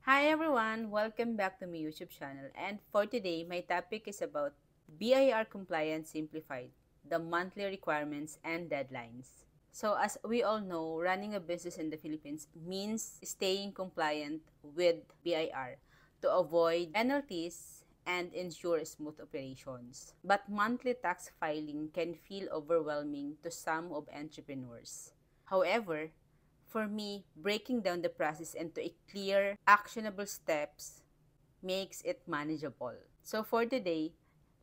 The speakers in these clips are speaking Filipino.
Hi everyone! Welcome back to my YouTube channel, and for today, my topic is about BIR Compliance Simplified, the monthly requirements and deadlines. So as we all know, running a business in the Philippines means staying compliant with BIR to avoid penalties and ensure smooth operations. But monthly tax filing can feel overwhelming to some of entrepreneurs. However, for me, breaking down the process into a clear, actionable steps makes it manageable. So for today,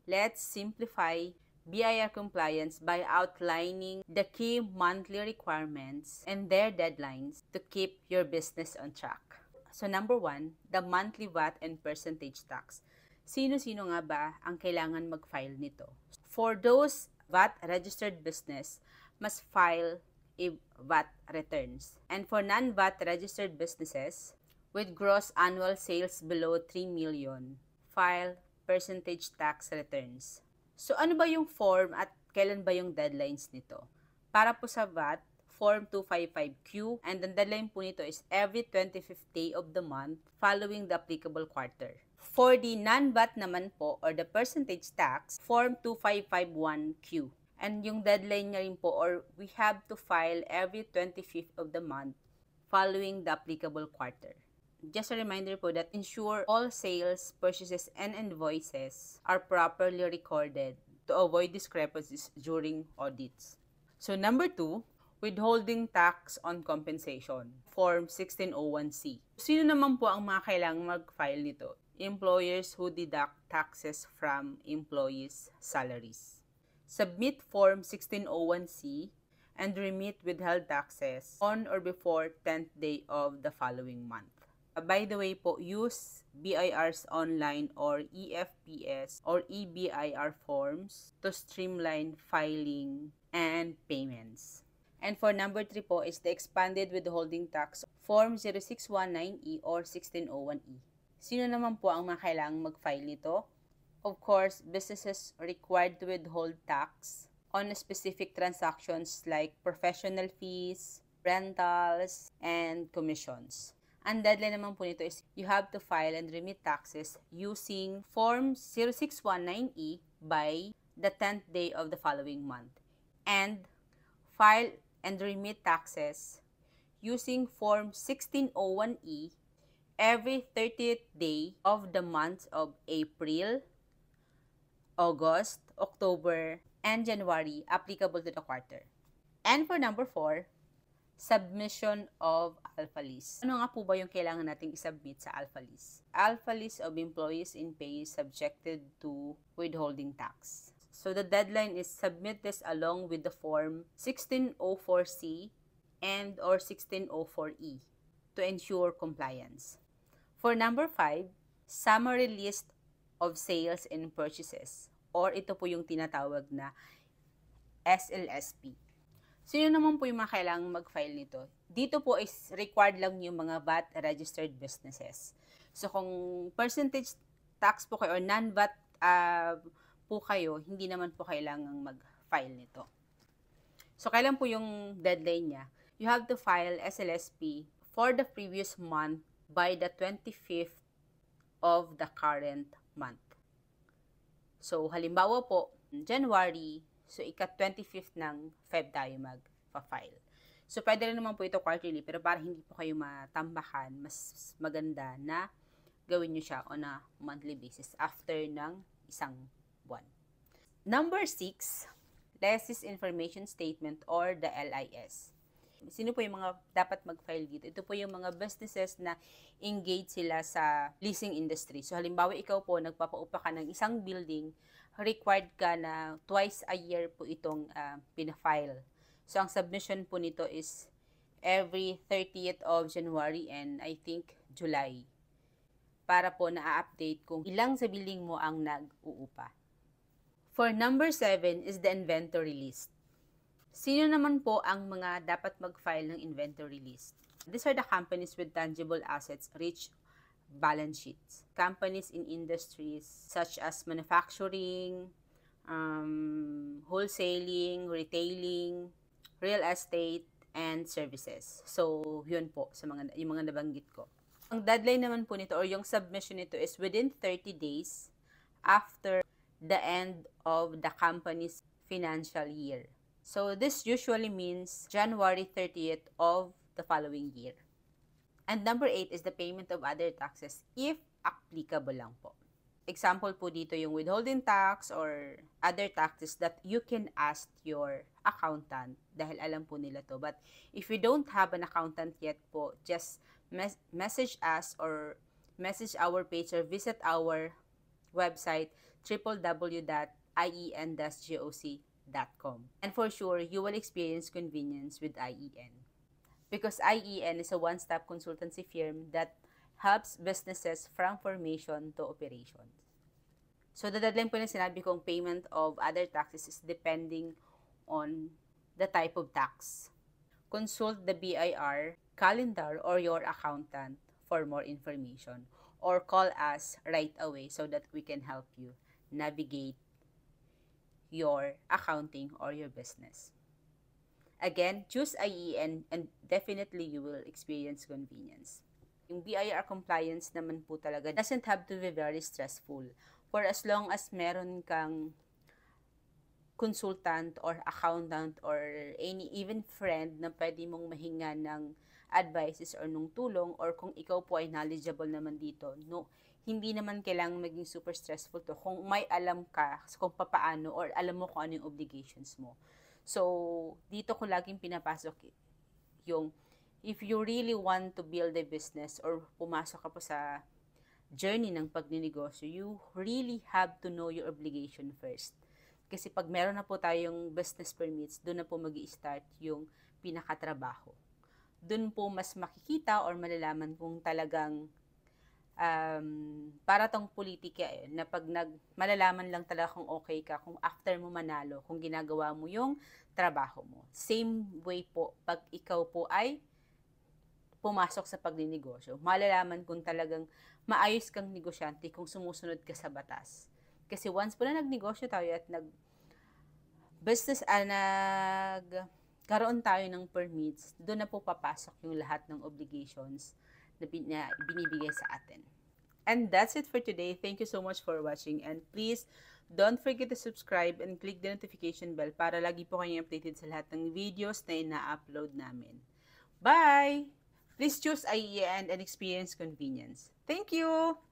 let's simplify BIR compliance by outlining the key monthly requirements and their deadlines to keep your business on track. So number one, the monthly VAT and percentage tax. Sino-sino nga ba ang kailangan mag-file nito? For those VAT registered business, must file a VAT returns. And for non-VAT registered businesses with gross annual sales below 3 million, file percentage tax returns. So ano ba yung form at kailan ba yung deadlines nito? Para po sa VAT, Form 255Q, and the deadline po nito is every 25th day of the month following the applicable quarter. For the non-VAT naman po, or the percentage tax, Form 2551Q. And yung deadline niya rin po, or we have to file every 25th of the month following the applicable quarter. Just a reminder po that ensure all sales, purchases, and invoices are properly recorded to avoid discrepancies during audits. So number 2, withholding tax on compensation, Form 1601C. Sino naman po ang mga kailangang mag-file nito? Employers who deduct taxes from employees' salaries. Submit Form 1601C and remit withheld taxes on or before 10th day of the following month. By the way po, use BIR's online or EFPS or EBIR forms to streamline filing and payments. And for number 3 po is the expanded withholding tax Form 0619E or 1601E. Sino naman po ang mga kailangang mag-file nito? Of course, businesses required to withhold tax on specific transactions like professional fees, rentals, and commissions. Ang deadline naman po nito is you have to file and remit taxes using Form 0619E by the 10th day of the following month. And file and remit taxes using Form 1601E every 30th day of the months of April, August, October, and January applicable to the quarter. And for number 4, submission of alpha list. Ano nga po ba yung kailangan nating isubmit sa alpha list? Alpha list of employees in pay subjected to withholding tax. So the deadline is submit this along with the form 1604C and or 1604E to ensure compliance. For number 5, summary list of sales and purchases, or ito po yung tinatawag na SLSP. Sino naman po yung mga kailangang mag-file nito? Dito po is required lang yung mga VAT registered businesses. So kung percentage tax po kayo or non-VAT po kayo, hindi naman po kailangang mag-file nito. So kailan po yung deadline niya? You have to file SLSP for the previous month by the 25th of the current month. So, halimbawa po, January, so ika-25th ng Feb tayo mag-file. So, pwede rin naman po ito quarterly, pero para hindi po kayo matambakan, mas maganda na gawin nyo siya on a monthly basis after ng isang buwan. Number 6, Lease Information Statement or the LIS. Sino po yung mga dapat mag-file dito? Ito po yung mga businesses na engage sila sa leasing industry. So, halimbawa, ikaw po, nagpapaupa ka ng isang building, required ka na twice a year po itong pinafile. So, ang submission po nito is every 30th of January and I think July. Para po na-update kung ilang sa building mo ang nag-uupa. For number 7 is the inventory list. Sino naman po ang mga dapat mag-file ng inventory list? These are the companies with tangible assets rich balance sheets. Companies in industries such as manufacturing, wholesaling, retailing, real estate, and services. So, yun po sa yung mga nabanggit ko. Ang deadline naman po nito or yung submission nito is within 30 days after the end of the company's financial year. So this usually means January 30th of the following year. And number 8 is the payment of other taxes if applicable lang po. Example po dito yung withholding tax or other taxes that you can ask your accountant dahil alam po nila to. But if you don't have an accountant yet po, just message us or message our page or visit our website www.ien-goc.com. And for sure, you will experience convenience with IEN. Because IEN is a one-stop consultancy firm that helps businesses from formation to operations. So, the deadline po na sinabi kong payment of other taxes is depending on the type of tax. Consult the BIR calendar or your accountant for more information or call us right away so that we can help you navigate your accounting or your business. Again, choose IEN and definitely you will experience convenience. Yung BIR compliance naman po talaga doesn't have to be very stressful. For as long as meron kang consultant or accountant or any even friend na pwede mong mahinga ng advices or nung tulong or kung ikaw po ay knowledgeable naman dito, no, hindi naman kailangang maging super stressful to kung may alam ka kung papaano or alam mo kung ano yung obligations mo. So, dito ko laging pinapasok yung if you really want to build a business or pumasok ka po sa journey ng pagninegosyo, you really have to know your obligation first. Kasi pag meron na po tayong business permits, doon na po mag-i-start yung pinakatrabaho. Doon po mas makikita or malalaman kung talagang para tong politika na pag malalaman lang talaga kung okay ka, kung after mo manalo, kung ginagawa mo yung trabaho mo. Same way po, pag ikaw po ay pumasok sa pagninegosyo, malalaman kung talagang maayos kang negosyante kung sumusunod ka sa batas. Kasi once po na nagnegosyo tayo at nagkaroon tayo ng permits, doon na po papasok yung lahat ng obligations na binibigay sa atin. And that's it for today. Thank you so much for watching. And please, don't forget to subscribe and click the notification bell para lagi po kayong updated sa lahat ng videos na ina-upload namin. Bye! Please choose IEN and experience convenience. Thank you!